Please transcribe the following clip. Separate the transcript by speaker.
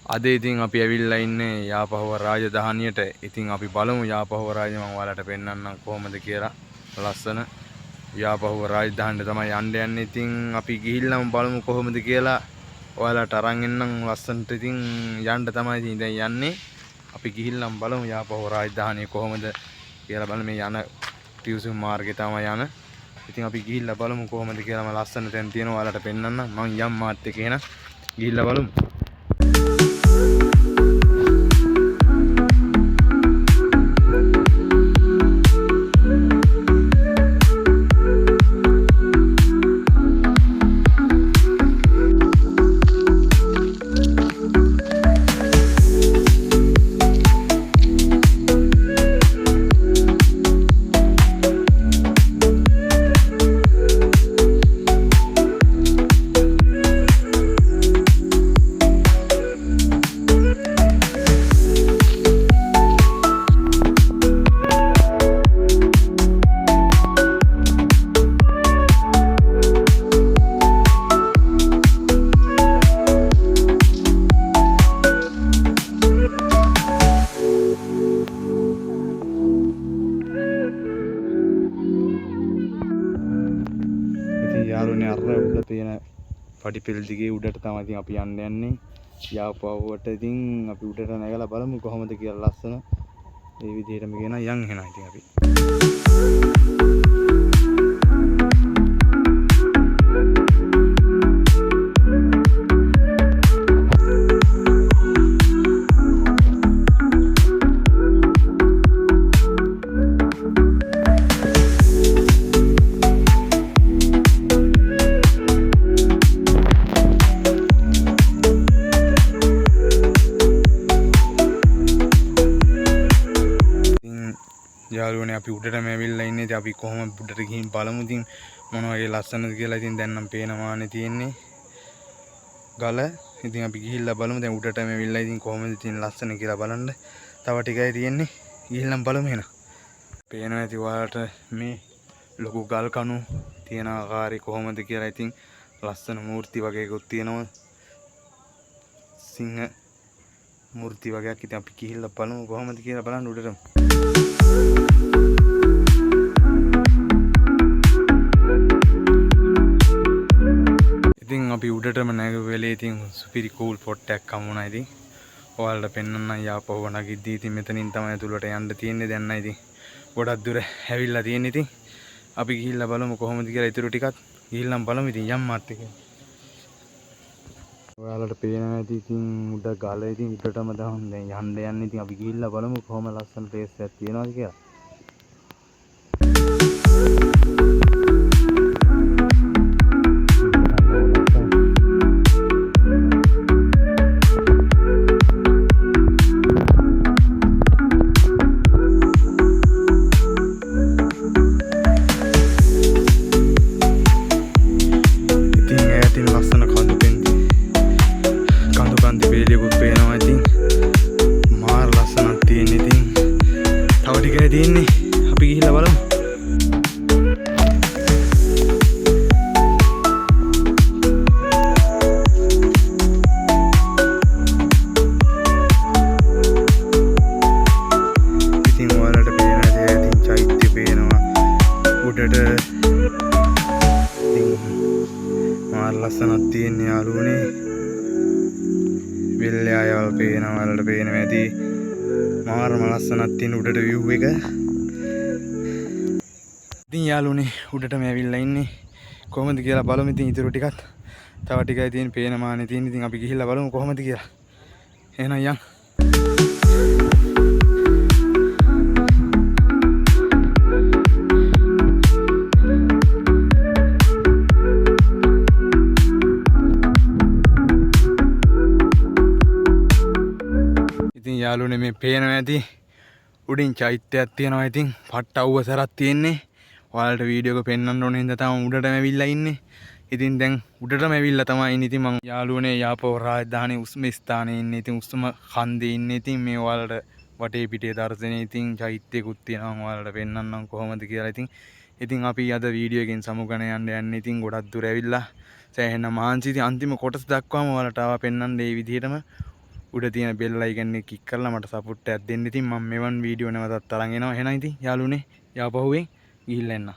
Speaker 1: අද ඉතින් අපි ඇවිල්ලා ඉන්නේ යාපහුව රාජධානියට. ඉතින් අපි බලමු යාපහුව රාජ මම ඔයාලට පෙන්නන්නම් කොහොමද කියලා. ලස්සන යාපහුව රාජධානියට තමයි යන්න යන්නේ. ඉතින් අපි ගිහිල්ලාම බලමු කොහොමද කියලා. ඔයාලට අරන් එන්නම් ලස්සනට. ඉතින් යන්න තමයි ඉතින් දැන් යන්නේ. අපි ගිහිල්ලාම බලමු යාපහුව රාජධානිය කොහොමද කියලා බලමු. මේ යන ටියුෂන් මාර්ගේ තමයි යන. ඉතින් අපි ගිහිල්ලා බලමු කොහොමද කියලා. මම ලස්සන තැන් තියෙනවා ඔයාලට පෙන්නන්නම්. මම යම් මාත් එක්ක එන ගිහිල්ලා බලමු. යාළුවනේ අර උඩ තියෙන පඩිපෙළ දිගේ උඩට තමයි ඉතින් අපි යන්න යන්නේ. යාපහුවට ඉතින් අපි උඩට නැගලා බලමු කොහොමද කියලා ලස්සන. මේ විදිහටම කියන යන් එනවා ඉතින් අපි. යාළුවනේ අපි උඩටම ඇවිල්ලා ඉන්නේ. ඉතින් අපි කොහොම උඩට ගිහින් බලමු ඉතින් මොන වගේ ලස්සනද කියලා. ඉතින් දැන් නම් පේනවානේ තියෙන්නේ ගල. ඉතින් අපි ගිහිල්ලා බලමු. දැන් උඩටම ඇවිල්ලා ඉතින් කොහොමද ඉතින් ලස්සන කියලා බලන්න. තව ටිකයි තියෙන්නේ. ගිහිල්ලා බලමු එහෙනම්. පේනවා ඇති ඔයාලට මේ ලොකු ගල් කණු තියෙන ආකාරය කොහොමද කියලා. ඉතින් ලස්සන මූර්ති වගේකුත් තියෙනවා. සිංහ මූර්ති වගේක්. ඉතින් අපි ගිහිල්ලා බලමු කොහොමද කියලා බලන්න උඩටම. ඉතින් අපි උඩටම නැග වෙලේ ඉතින් සුපිරි කූල් ස්පොට් එකක් හම්බුණා. ඉතින් ඔයාලට පෙන්නන්න යාපහුව නැගිද්දී ඉතින් මෙතනින් තමයි ඇතුළට යන්න තියෙන්නේ. දැන් නම් ඉතින් ගොඩක් දුර ඇවිල්ලා තියෙන්නේ. ඉතින් අපි ගිහිල්ලා බලමු කොහොමද කියලා. ඊටු ටිකක් ගිහිල්ලාම බලමු ඉතින් යම් මාත් එක්ක. ඔයාලට පේනවා ඇති ඉතින් උඩ ගල. ඉතින් උඩටම දැන් යන්න යන්නේ. ඉතින් අපි ගිහිල්ලා බලමු කොහොම ලස්සන ප්ලේස් එකක් තියෙනවද කියලා. තියෙන්නේ අපි ගිහිල්ලා බලමු. ඉතින් ඔයාලට පේනවා ඉතින් චෛත්‍ය පේනවා උඩට. ඉතින් මාර ලස්සනක් තියෙන්නේ යාළුවනේ. වෙල්ලේ ආයවල් පේනවා. ඔයාලට පේනවා ඇති මාරම ලස්සනක් තියෙන උඩට view එක. ඉතින් යාළුවනේ උඩටම ඇවිල්ලා ඉන්නේ. කොහොමද කියලා බලමු ඉතින් ඊටු ටිකක්. තව ටිකයි තියෙන පේන මානේ තියෙන. ඉතින් අපි ගිහිල්ලා බලමු කොහොමද කියලා. එහෙනම් යන්. ඉතින් යාළුවනේ මේ පේනවා ඇති උඩින් චෛත්‍යයක් තියෙනවා. ඉතින් පට්ට අවුවසරක් තියෙන්නේ. ඔයාලට වීඩියෝ එක පෙන්වන්න ඕනේ හින්දා තමයි උඩටම ඇවිල්ලා ඉන්නේ. ඉතින් දැන් උඩටම ඇවිල්ලා තමයි ඉන්නේ. ඉතින් මං යාළුවනේ යාපහුව රාජධානී උස්ම ස්ථානයේ ඉන්නේ. ඉතින් උස්ම කන්දේ ඉන්නේ. ඉතින් මේ ඔයාලට වටේ පිටේ දර්ශනේ ඉතින් චෛත්‍යකුත් තියෙනවා. ඔයාලට පෙන්වන්නම් කොහොමද කියලා. ඉතින් අපි අද වීඩියෝ එකෙන් සමුගන යන්නේ. ඉතින් ගොඩක් දුර ඇවිල්ලා සෑහෙන මහන්සි. ඉතින් අන්තිම කොටස දක්වාම ඔයාලට ආවා පෙන්වන්න මේ විදිහටම උඩ තියෙන බෙල් අයිකන් එක ක්ලික් කරලා මට සපෝට් එකක් දෙන්න. ඉතින් මම මෙවන් වීඩියෝ නැවතත් තරන් එනවා. එහෙනම් ඉතින් යාළුවනේ යාපහුවෙන් ගිහිල්ලා එන්න.